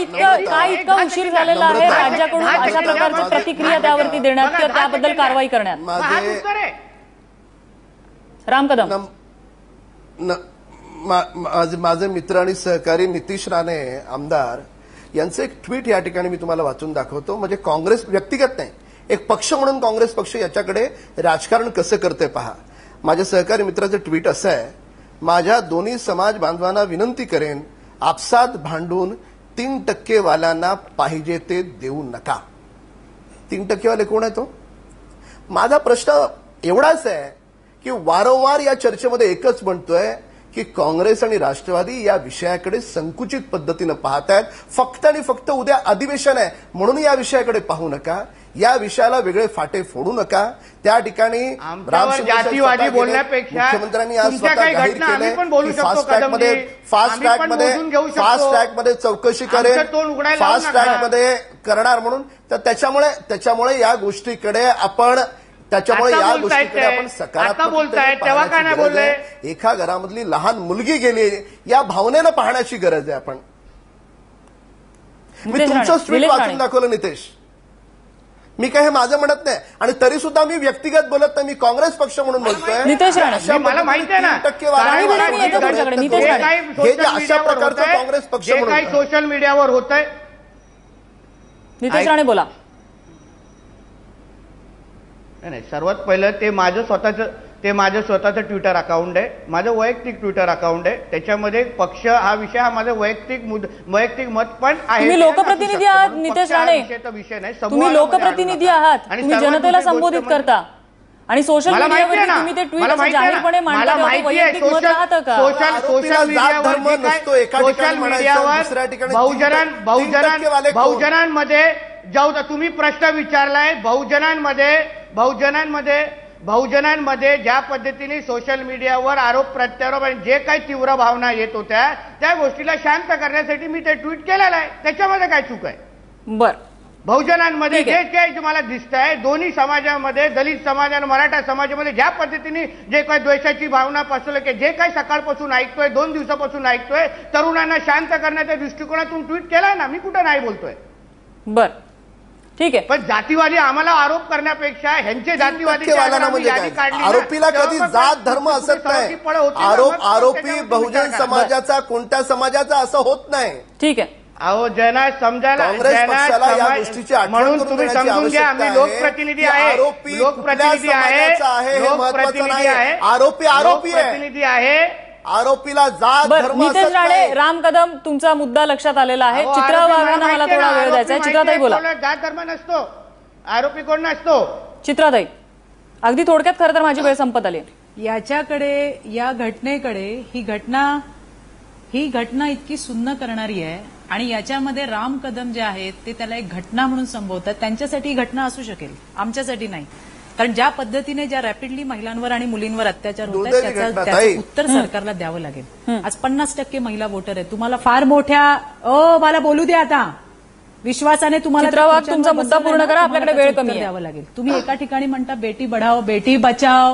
इतका उशीर झालेला आहे राज्याकडून अशा प्रकारची प्रतिक्रिया त्यावरती देण्यात किंवा त्याबद्दल कारवाई करण्यात? राम कदम, माझे मित्र आणि सहकारी नितीश राणे आमदार यांचं एक ट्विट या ठिकाणी मी तुम्हाला वाचून दाखवतो. म्हणजे काँग्रेस व्यक्तिगत नाही, एक पक्ष म्हणून काँग्रेस पक्ष याच्याकडे राजकारण कसं करते पहा. माझ्या सहकारी मित्राचं ट्विट असं आहे, माझ्या दोन्ही समाज बांधवांना विनंती करेन, आपसात भांडून 3% वाल्यांना पाहिजे ते देऊ नका. 3% वाले कोण आहे तो? माझा प्रश्न एवढाच आहे की वारंवार या चर्चेमध्ये एकच म्हणतोय की काँग्रेस आणि राष्ट्रवादी या विषयाकडे संकुचित पद्धतीनं पाहत आहेत. फक्त आणि फक्त उद्या अधिवेशन आहे म्हणून या विषयाकडे पाहू नका, या विषयाला वेगळे फाटे फोडू नका. त्या ठिकाणी जातीवादी बोलण्यापेक्षा मुख्यमंत्र्यांनी आज स्वतः जाहीर केलंय की फास्ट ट्रॅकमध्ये चौकशी करेल, फास्ट ट्रॅकमध्ये करणार म्हणून. तर त्याच्यामुळे या गोष्टीकडे आपण सकारात्मक बोलताय तेव्हा काय नाही बोलले? एका घरामधली लहान मुलगी गेली या भावनेनं पाहण्याची गरज आहे. आपण मी तुमचं ट्विट वाचून दाखवलं नितेश, मी काय हे माझं म्हणत नाही आणि तरी सुद्धा मी व्यक्तिगत बोलत नाही, मी काँग्रेस पक्ष म्हणून बोलतोय. नितेश राणे, मला माहिती आहे ना, हे जे अशा प्रकारचं काँग्रेस पक्ष काही सोशल मीडियावर होत आहे. नितेश राणे बोला. नाही, सर्वात पहिलं ते माझं स्वतःचं ट्विटर अकाउंट आहे, माझं वैयक्तिक ट्विटर अकाउंट आहे. त्याच्यामध्ये पक्ष हा विषय हा माझं वैयक्तिक मत पण आहे. तुम्ही लोकप्रतिनिधी आहात नितेश राणे, विषय नाही, तुम्ही लोकप्रतिनिधी आहात, तुम्ही जनतेला संबोधित करता आणि सोशल मीडियावर तुम्ही ते ट्विट जाहीरपणे मांडता, वैयक्तिक मत राहतं का? सोशल मीडियावर बहुजनांमध्ये जाऊ, तुम्ही प्रश्न विचारलाय, बहुजनांमध्ये ज्या पद्धतीने सोशल मीडियावर आरोप प्रत्यारोप आणि जे काही तीव्र भावना येत होत्या त्या गोष्टीला शांत करण्यासाठी मी ते ट्विट केलेलं आहे. त्याच्यामध्ये काय चूक आहे? बरं. बहुजनांमध्ये ठीक जे आहे. काही तुम्हाला दिसत आहे, दोन्ही समाजामध्ये, दलित समाज आणि मराठा समाजामध्ये ज्या पद्धतीने जे काही द्वेषाची भावना पसरली, की जे काही सकाळपासून ऐकतोय, 2 दिवसापासून ऐकतोय, तरुणांना शांत करण्याच्या दृष्टिकोनातून ट्विट केलाय ना, मी कुठं नाही बोलतोय. बर, ठीक आहे. पण जातीवादी आम्हाला आरोप करण्यापेक्षा ह्यांचे जातीवादी टक्केवालानं म्हणजे काय? आरोपीला कधी जात धर्म असत नाही. आरोपी बहुजन समाजाचा, कोणत्या समाजाचा असं होत नाही. ठीक आहे. अहो जना समजायला, काँग्रेस पक्षाला या गोष्टीची आठवण म्हणून करून तुम्ही देण्याची समजून घ्या, आवश्यकता आम्ही लोकप्रतिनिधी आहे. आहे, आरोपी लोकप्रतिनिधी कुठल्या आहे, समाजाचा आहे हे महत्त्वाचं लोकप्रतिनिधी नाही. आहे, आरोपी आहे. लोकप्रतिनिधी आहे. आरोपीला जात बर, धर्म नितेश असत राणे, नाही. राम कदम, तुमचा मुद्दा लक्षात आलेला आहे. अहो, चित्रा आरोपी वाघांना मला माहिती आहे थोडा ना, वेळ द्यायचा आहे. आरोपी चित्राताई बोला. माहिती आहे, जात धर्म नसतो, आरोपी कोण नसतो. चित्राताई, अगदी थोडक्यात, खरं तर माझी वेळ संपत आली. याच्याकडे, या घटनेकडे, ही घटना इतकी सुन्न करणारी आहे आणि याच्यामध्ये राम कदम जे आहेत ते त्याला एक घटना म्हणून संबोधतात. त्यांच्यासाठी ही घटना असू शकेल, आमच्यासाठी नाही. कारण ज्या पद्धतीने, ज्या रॅपिडली महिलांवर आणि मुलींवर अत्याचार होत आहेत दुर्दैवी घटना, ताई. त्याचं उत्तर सरकारला द्यावं लागेल. आज 50% महिला वोटर आहेत. तुम्हाला फार मोठ्या मला बोलू द्या आता, विश्वासाने तुम्हाला चित्रा वाघ, खुर्च्यांवर तुमचा मुद्दा बसवलंय पूर्ण ना, करा, तुम्हाला आपल्याकडे त्याचं वेळ उत्तर कमी आहे. द्यावं लागेल. तुम्ही एका ठिकाणी म्हणता बेटी बढाओ बेटी बचाओ,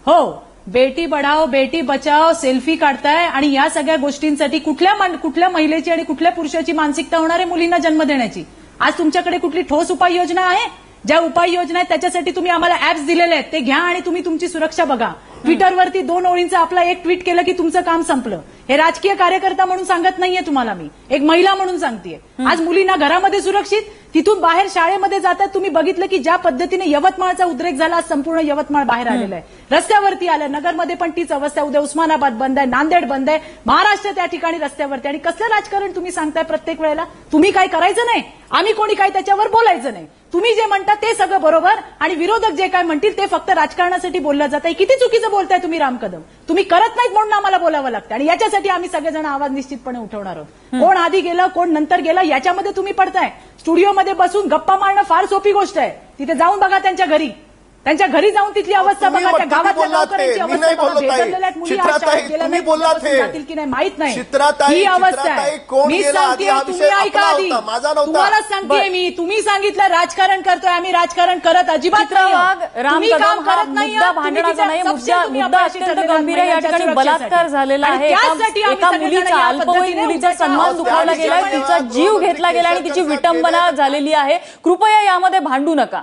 हो बेटी बढाओ बेटी बचाओ, सेल्फी काढताय आणि या सगळ्या गोष्टींसाठी कुठल्या महिलेची आणि कुठल्या पुरुषाची मानसिकता होणार आहे मुलींना जन्म देण्याची? आज तुमच्याकडे कुठली ठोस उपाययोजना आहे? ज्या उपाययोजना आहेत त्याच्यासाठी तुम्ही आम्हाला ऍप्स दिलेले आहेत, ते घ्या आणि तुम्ही तुमची सुरक्षा बघा. ट्विटरवरती 2 ओळींचा आपला एक ट्विट केलं की तुमचं काम संपलं. हे राजकीय कार्यकर्ता म्हणून सांगत नाहीये तुम्हाला, मी एक महिला म्हणून सांगतेय. आज मुलींना घरामध्ये सुरक्षित, तिथून बाहेर शाळेमध्ये जातात. तुम्ही बघितलं की ज्या पद्धतीने यवतमाळचा उद्रेक झाला, आज संपूर्ण यवतमाळ बाहेर आलेला आहे, रस्त्यावरती आलं. नगरमध्ये पण तीच अवस्था आहे. उद्या उस्मानाबाद बंद आहे, नांदेड बंद आहे, महाराष्ट्र त्या ठिकाणी रस्त्यावरती. आणि कसलं राजकारण तुम्ही सांगताय प्रत्येक वेळेला? तुम्ही काय करायचं नाही, आम्ही कोणी काय त्याच्यावर बोलायचं नाही. तुम्ही जे म्हणता ते सगळं बरोबर आणि विरोधक जे काय म्हणतील ते फक्त राजकारणासाठी बोललं जात आहे. किती चुकीचं बोलताय तुम्ही राम कदम. तुम्ही करत नाहीत म्हणून आम्हाला बोलावं लागतं आणि याच्यासाठी आम्ही सगळेजण आवाज निश्चितपणे उठवणार आहोत. कोण आधी गेलं कोण नंतर गेलं याच्यामध्ये तुम्ही पडताय. स्टुडिओमध्ये बसून गप्पा मारणं फार सोपी गोष्ट आहे. तिथे जाऊन बघा त्यांच्या घरी, त्यांच्या घरी जाऊन तिथली अवस्था बघा, त्या गावातल्या गावकऱ्यांची अवस्था बघा, भेदरलेल्या आहेत मुली, आज शाळेत गेल्या नाहीत, जातील की नाही माहित नाही. ही अवस्था आहे. मी सांगते, तुम्ही ऐका आधी, तुम्हालाच सांगते मी. तुम्ही सांगितलं राजकारण करतोय, आम्ही राजकारण करत अजिबात नाही. राम कदम हा मुद्दा भांडणाचा नाही, मुद्दा अत्यंत गंभीर आहे. या ठिकाणी बलात्कार झालेला आहे. एका मुलीचा, अल्पवयीन मुलीचा सन्मान दुखावला गेलाय, तिचा जीव घेतला गेला आणि तिची विटंबना झालेली आहे. कृपया यामध्ये भांडू नका.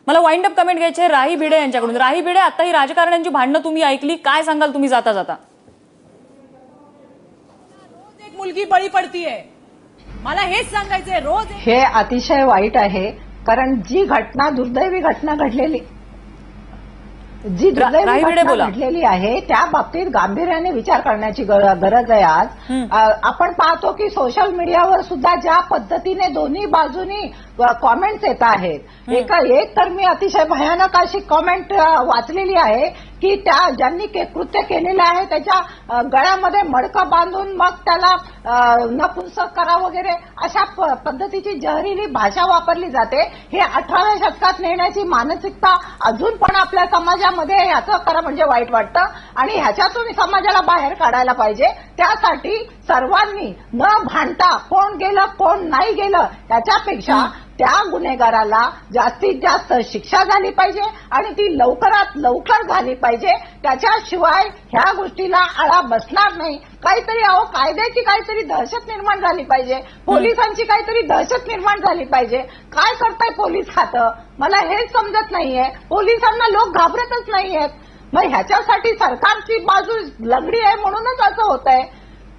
मला वाइंड अप कमेंट घ्यायचे राही भिडे यांच्याकडून. राही भिडे, आता ही राजकारण्यांची भांडणं तुम्ही ऐकली, काय सांगाल तुम्ही जाता जाता? रोज एक मुलगी बळी पडतीये, मला हेच सांगायचंय. रोज हे अतिशय वाईट आहे, कारण जी घटना, दुर्दैवी घटना घडलेली, जी दुर्दैवी घटना घडलेली आहे त्या बाबतीत गांभीर्याने विचार करण्याची गरज आहे. आज आपण पाहतो की सोशल मीडियावर सुद्धा ज्या पद्धतीने दोन्ही बाजूनी कॉमेंट्स येत आहेत. एक तर मी अतिशय भयानक अशी कॉमेंट वाचलेली आहे की त्या ज्यांनी कृत्य केलेलं आहे त्याच्या गळ्यामध्ये मडकं बांधून मग त्याला नपुंसक करा वगैरे अशा पद्धतीची जहरीली भाषा वापरली जाते. हे 18व्या शतकात नेण्याची मानसिकता अजून पण आपल्या समाजामध्ये, ह्याचं खरं म्हणजे वाईट वाटतं आणि ह्याच्यातून समाजाला बाहेर काढायला पाहिजे. त्यासाठी सर्वांनी न भांडता कोण गेलं कोण नाही गेलं त्याच्यापेक्षा त्या गुन्हेगाराला जास्तीत जास्त शिक्षा झाली पाहिजे आणि ती लवकरात लवकर झाली पाहिजे. त्याच्याशिवाय ह्या गोष्टीला आळा बसणार नाही. काहीतरी कायद्याची काहीतरी दहशत निर्माण झाली पाहिजे, पोलिसांची काहीतरी दहशत निर्माण झाली पाहिजे. काय करताय पोलीस खातं, मला हेच समजत नाहीये. पोलिसांना लोक घाबरतच नाहीयेत. मग ह्याच्यासाठी सरकारची बाजू लंगडी आहे म्हणूनच असं होत आहे.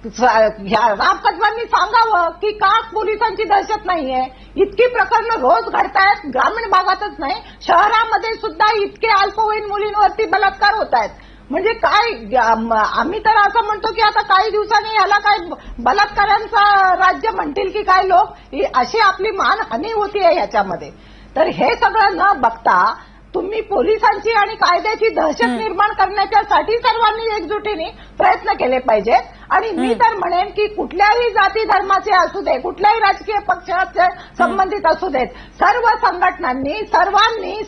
राम कदमांनी सांगावं की का पोलिसांची दहशत नाहीये. इतकी प्रकरणं रोज घडतायत, ग्रामीण भागातच नाही शहरामध्ये सुद्धा इतके अल्पवयीन मुलींवरती बलात्कार होत आहेत. म्हणजे काय, आम्ही तर असं म्हणतो की आता काही दिवसांनी याला काय बलात्कारांचा राज्य म्हणतील की काय लोक, अशी आपली मानहानी होतीये ह्याच्यामध्ये. तर हे सगळं न बघता तुम्ही पोलिसांची आणि कायद्याची दहशत निर्माण करण्याच्यासाठी सर्वांनी एकजुटीने प्रयत्न केले पाहिजेत. आणि मी तर म्हणेन की कुठल्याही जाती धर्माचे असू दे, कुठल्याही राजकीय पक्षाचे संबंधित असू देत, सर्व संघटनांनी,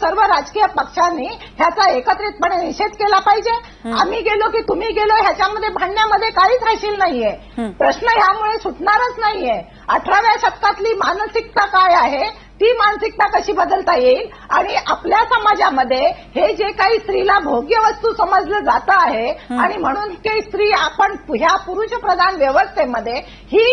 सर्व राजकीय पक्षांनी ह्याचा एकत्रितपणे निषेध केला पाहिजे. आम्ही गेलो की तुम्ही गेलो ह्याच्यामध्ये भांडण्यामध्ये काहीच हाशील नाहीये. प्रश्न ह्यामुळे सुटणारच नाहीये. 18व्या शतकातली मानसिकता काय आहे ती मानसिकता कशी बदलता येईल आणि आपल्या समाजामध्ये हे जे काही स्त्रीला भोग्य वस्तू समजलं जातं आहे आणि म्हणून की स्त्री आपण ह्या पुरुषप्रधान व्यवस्थेमध्ये ही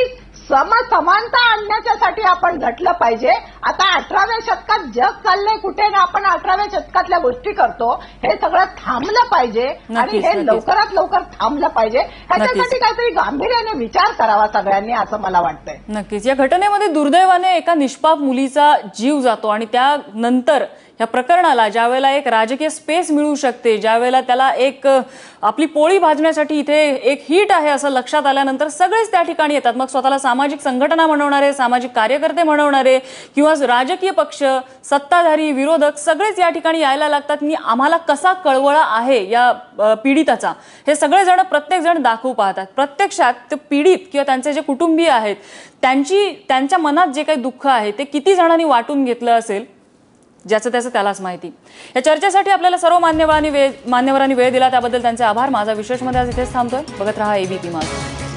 समानता आणण्याच्यासाठी आपण झटलं पाहिजे. आता 18व्या शतकात जग चाललंय कुठे ना आपण 18व्या शतकातल्या गोष्टी करतो. हे सगळं थांबलं पाहिजे आणि हे लवकरात लवकर थांबलं पाहिजे. ह्याच्यासाठी काहीतरी गांभीर्याने विचार करावा सगळ्यांनी असं मला वाटतंय. नक्कीच. या घटनेमध्ये दुर्दैवाने एका निष्पाप मुलीचा जीव जातो आणि त्यानंतर या प्रकरणाला ज्यावेळेला एक राजकीय स्पेस मिळू शकते, ज्यावेळेला त्याला एक आपली पोळी भाजण्यासाठी इथे एक हिट आहे असं लक्षात आल्यानंतर सगळेच त्या ठिकाणी येतात. मग स्वतःला सामाजिक संघटना म्हणवणारे, सामाजिक कार्यकर्ते म्हणवणारे किंवा राजकीय पक्ष, सत्ताधारी, विरोधक सगळेच या ठिकाणी यायला लागतात की आम्हाला कसा कळवळा आहे या पीडिताचा. हे सगळेजण प्रत्येक जण दाखवू पाहतात. प्रत्यक्षात ते पीडित किंवा त्यांचे जे कुटुंबीय आहेत त्यांच्या मनात जे काही दुःख आहे ते किती जणांनी वाटून घेतलं असेल ज्याचं त्याचं त्यालाच माहिती. या चर्चेसाठी आपल्याला सर्व मान्यवरांनी वेळ दिला त्याबद्दल त्यांचे आभार. माझा विशेषमध्ये आज इथेच थांबतोय. बघत रहा एबीपी माझा.